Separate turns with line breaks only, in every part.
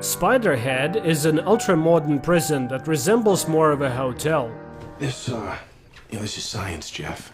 Spiderhead is an ultra-modern prison that resembles more of a hotel.
This is science, Jeff.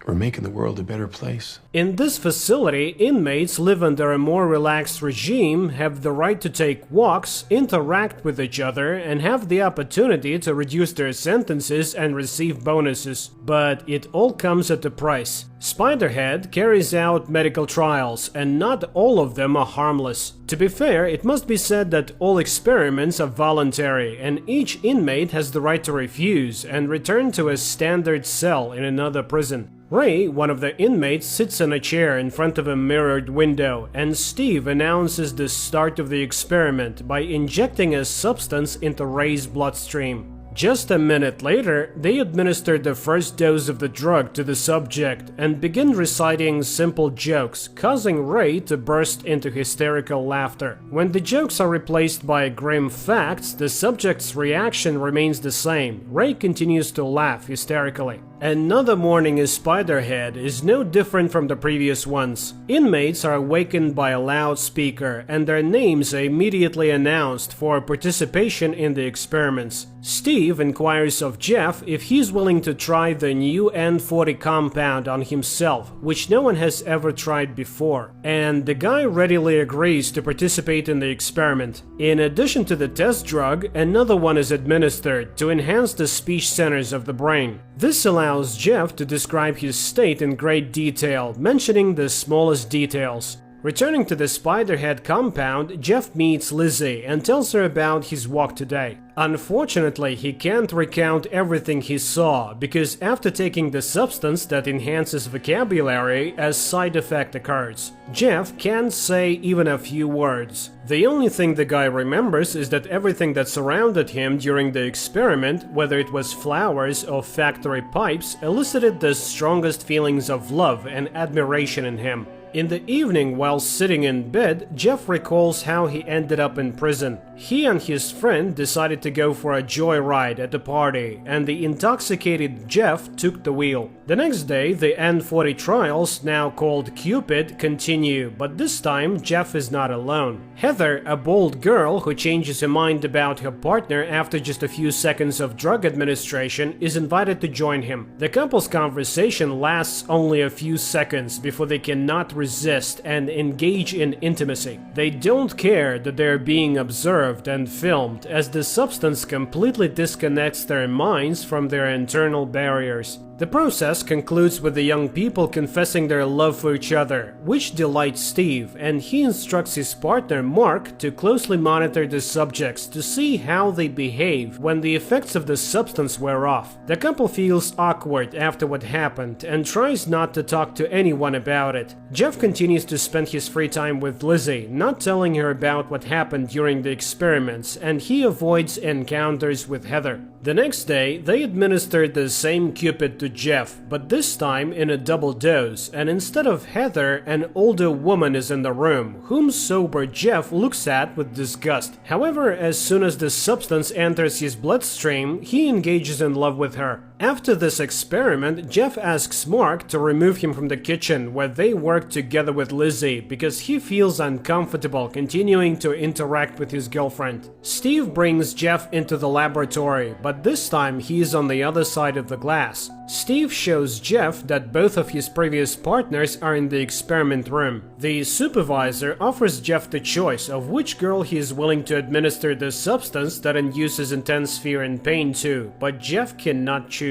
We're making the world a better place.
In this facility, inmates live under a more relaxed regime, have the right to take walks, interact with each other, and have the opportunity to reduce their sentences and receive bonuses. But it all comes at a price. Spiderhead carries out medical trials, and not all of them are harmless. To be fair, it must be said that all experiments are voluntary, and each inmate has the right to refuse and return to a standard cell in another prison. Ray, one of the inmates, sits in a chair in front of a mirrored window, and Steve announces the start of the experiment by injecting a substance into Ray's bloodstream. Just a minute later, they administer the first dose of the drug to the subject and begin reciting simple jokes, causing Ray to burst into hysterical laughter. When the jokes are replaced by grim facts, the subject's reaction remains the same. Ray continues to laugh hysterically. Another morning in Spiderhead is no different from the previous ones. Inmates are awakened by a loudspeaker, and their names are immediately announced for participation in the experiments. Steve inquires of Jeff if he's willing to try the new N40 compound on himself, which no one has ever tried before, and the guy readily agrees to participate in the experiment. In addition to the test drug, another one is administered to enhance the speech centers of the brain. This allows Jeff to describe his state in great detail, mentioning the smallest details. Returning to the Spiderhead compound, Jeff meets Lizzie and tells her about his walk today. Unfortunately, he can't recount everything he saw, because after taking the substance that enhances vocabulary, a side effect occurs. Jeff can't say even a few words. The only thing the guy remembers is that everything that surrounded him during the experiment, whether it was flowers or factory pipes, elicited the strongest feelings of love and admiration in him. In the evening, while sitting in bed, Jeff recalls how he ended up in prison. He and his friend decided to go for a joyride at the party, and the intoxicated Jeff took the wheel. The next day, the N40 trials, now called Cupid, continue, but this time Jeff is not alone. Heather, a bold girl who changes her mind about her partner after just a few seconds of drug administration, is invited to join him. The couple's conversation lasts only a few seconds before they cannot resist and engage in intimacy. They don't care that they're being observed and filmed, as the substance completely disconnects their minds from their internal barriers. The process concludes with the young people confessing their love for each other, which delights Steve, and he instructs his partner Mark to closely monitor the subjects to see how they behave when the effects of the substance wear off. The couple feels awkward after what happened and tries not to talk to anyone about it. Jeff continues to spend his free time with Lizzie, not telling her about what happened during the experiments, and he avoids encounters with Heather. The next day, they administered the same Cupid to Jeff, but this time in a double dose, and instead of Heather, an older woman is in the room, whom sober Jeff looks at with disgust. However, as soon as the substance enters his bloodstream, he engages in love with her. After this experiment, Jeff asks Mark to remove him from the kitchen where they work together with Lizzie, because he feels uncomfortable continuing to interact with his girlfriend. Steve brings Jeff into the laboratory, but this time he is on the other side of the glass. Steve shows Jeff that both of his previous partners are in the experiment room. The supervisor offers Jeff the choice of which girl he is willing to administer the substance that induces intense fear and pain to, but Jeff cannot choose.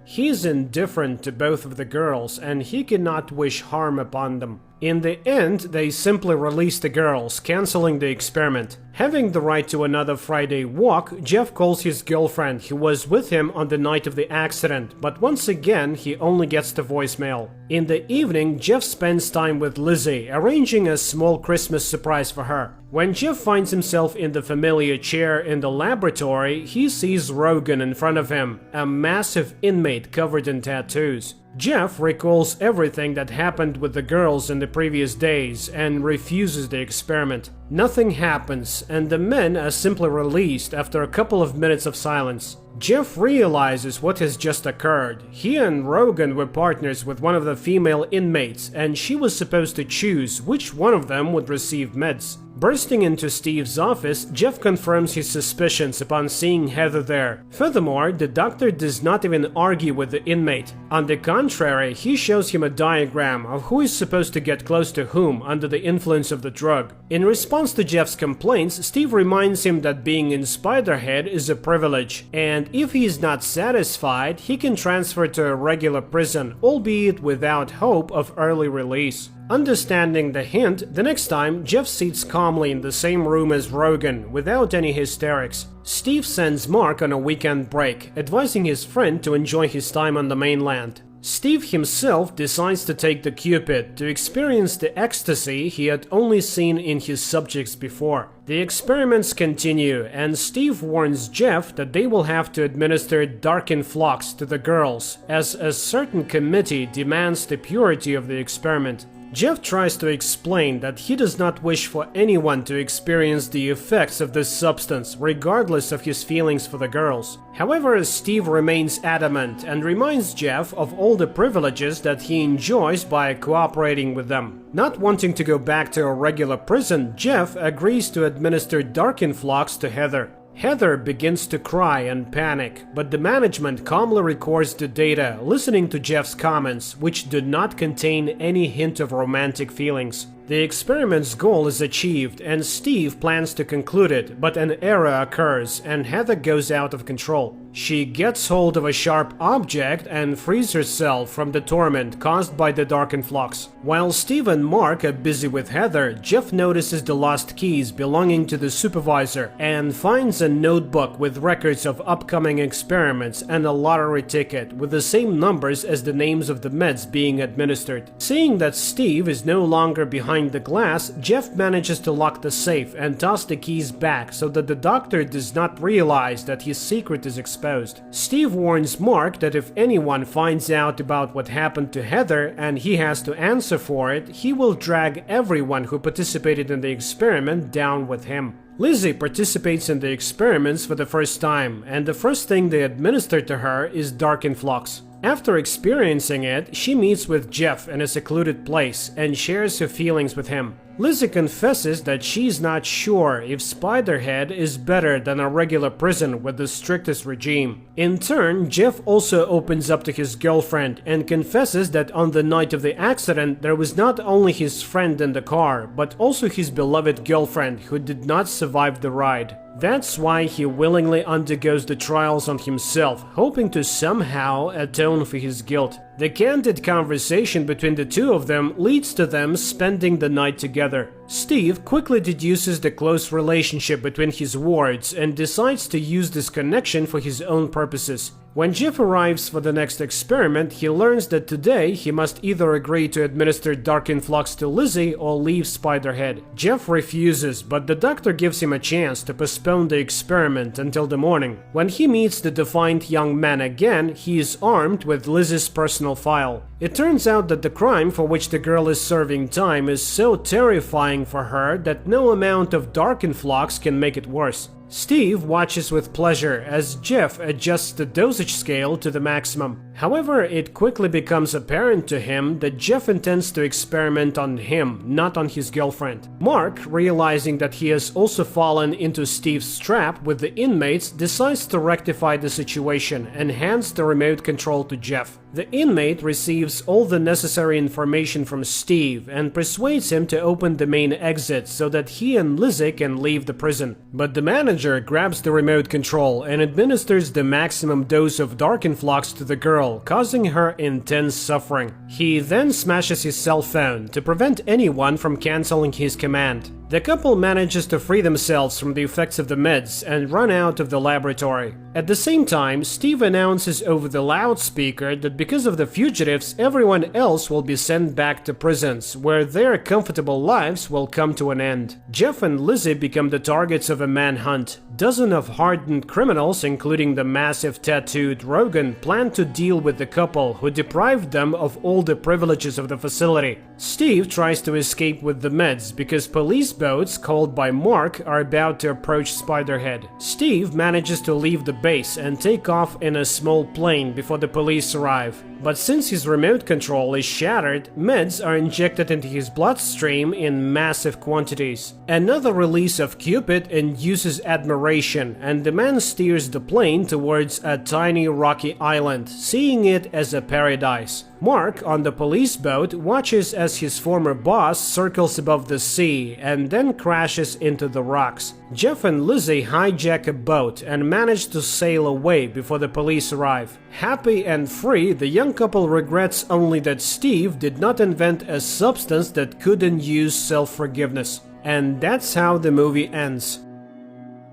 He is indifferent to both of the girls, and he cannot wish harm upon them. In the end, they simply release the girls, canceling the experiment. Having the right to another Friday walk, Jeff calls his girlfriend, who was with him on the night of the accident, but once again he only gets the voicemail. In the evening, Jeff spends time with Lizzie, arranging a small Christmas surprise for her. When Jeff finds himself in the familiar chair in the laboratory, he sees Rogan in front of him, a massive inmate covered in tattoos. Jeff recalls everything that happened with the girls in the previous days and refuses the experiment. Nothing happens, and the men are simply released after a couple of minutes of silence. Jeff realizes what has just occurred. He and Rogan were partners with one of the female inmates, and she was supposed to choose which one of them would receive meds. Bursting into Steve's office, Jeff confirms his suspicions upon seeing Heather there. Furthermore, the doctor does not even argue with the inmate. On the contrary, he shows him a diagram of who is supposed to get close to whom under the influence of the drug. In response to Jeff's complaints, Steve reminds him that being in Spiderhead is a privilege, and if he is not satisfied, he can transfer to a regular prison, albeit without hope of early release. Understanding the hint, the next time, Jeff sits calmly in the same room as Rogan, without any hysterics. Steve sends Mark on a weekend break, advising his friend to enjoy his time on the mainland. Steve himself decides to take the Cupid to experience the ecstasy he had only seen in his subjects before. The experiments continue, and Steve warns Jeff that they will have to administer darkened flux to the girls, as a certain committee demands the purity of the experiment. Jeff tries to explain that he does not wish for anyone to experience the effects of this substance, regardless of his feelings for the girls. However, Steve remains adamant and reminds Jeff of all the privileges that he enjoys by cooperating with them. Not wanting to go back to a regular prison, Jeff agrees to administer darkened flux to Heather. Heather begins to cry and panic, but the management calmly records the data, listening to Jeff's comments, which do not contain any hint of romantic feelings. The experiment's goal is achieved, and Steve plans to conclude it, but an error occurs, and Heather goes out of control. She gets hold of a sharp object and frees herself from the torment caused by the darkened flux. While Steve and Mark are busy with Heather, Jeff notices the lost keys belonging to the supervisor and finds a notebook with records of upcoming experiments and a lottery ticket with the same numbers as the names of the meds being administered. Seeing that Steve is no longer behind the glass, Jeff manages to lock the safe and toss the keys back so that the doctor does not realize that his secret is exposed. Steve warns Mark that if anyone finds out about what happened to Heather and he has to answer for it, he will drag everyone who participated in the experiment down with him. Lizzie participates in the experiments for the first time, and the first thing they administer to her is darkened flux. After experiencing it, she meets with Jeff in a secluded place and shares her feelings with him. Lizzie confesses that she's not sure if Spiderhead is better than a regular prison with the strictest regime. In turn, Jeff also opens up to his girlfriend and confesses that on the night of the accident there was not only his friend in the car, but also his beloved girlfriend who did not survive the ride. That's why he willingly undergoes the trials on himself, hoping to somehow atone for his guilt. The candid conversation between the two of them leads to them spending the night together. Steve quickly deduces the close relationship between his wards and decides to use this connection for his own purposes. When Jeff arrives for the next experiment, he learns that today he must either agree to administer darkened flux to Lizzie or leave Spiderhead. Jeff refuses, but the doctor gives him a chance to postpone the experiment until the morning. When he meets the defiant young man again, he is armed with Lizzie's personal file. It turns out that the crime for which the girl is serving time is so terrifying for her that no amount of darkened flux can make it worse. Steve watches with pleasure as Jeff adjusts the dosage scale to the maximum. However, it quickly becomes apparent to him that Jeff intends to experiment on him, not on his girlfriend. Mark, realizing that he has also fallen into Steve's trap with the inmates, decides to rectify the situation and hands the remote control to Jeff. The inmate receives all the necessary information from Steve and persuades him to open the main exit so that he and Lizzie can leave the prison. But the manager grabs the remote control and administers the maximum dose of darkened flux to the girl, causing her intense suffering. He then smashes his cell phone to prevent anyone from canceling his command. The couple manages to free themselves from the effects of the meds and run out of the laboratory. At the same time, Steve announces over the loudspeaker that because of the fugitives, everyone else will be sent back to prisons, where their comfortable lives will come to an end. Jeff and Lizzie become the targets of a manhunt. Dozens of hardened criminals, including the massive tattooed Rogan, plan to deal with the couple who deprived them of all the privileges of the facility. Steve tries to escape with the meds because police boats called by Mark are about to approach Spiderhead. Steve manages to leave the base and take off in a small plane before the police arrive. But since his remote control is shattered, meds are injected into his bloodstream in massive quantities. Another release of Cupid induces admiration, and the man steers the plane towards a tiny rocky island, seeing it as a paradise. Mark, on the police boat, watches as his former boss circles above the sea and then crashes into the rocks. Jeff and Lizzie hijack a boat and manage to sail away before the police arrive. Happy and free, the young couple regrets only that Steve did not invent a substance that could induce self-forgiveness. And that's how the movie ends.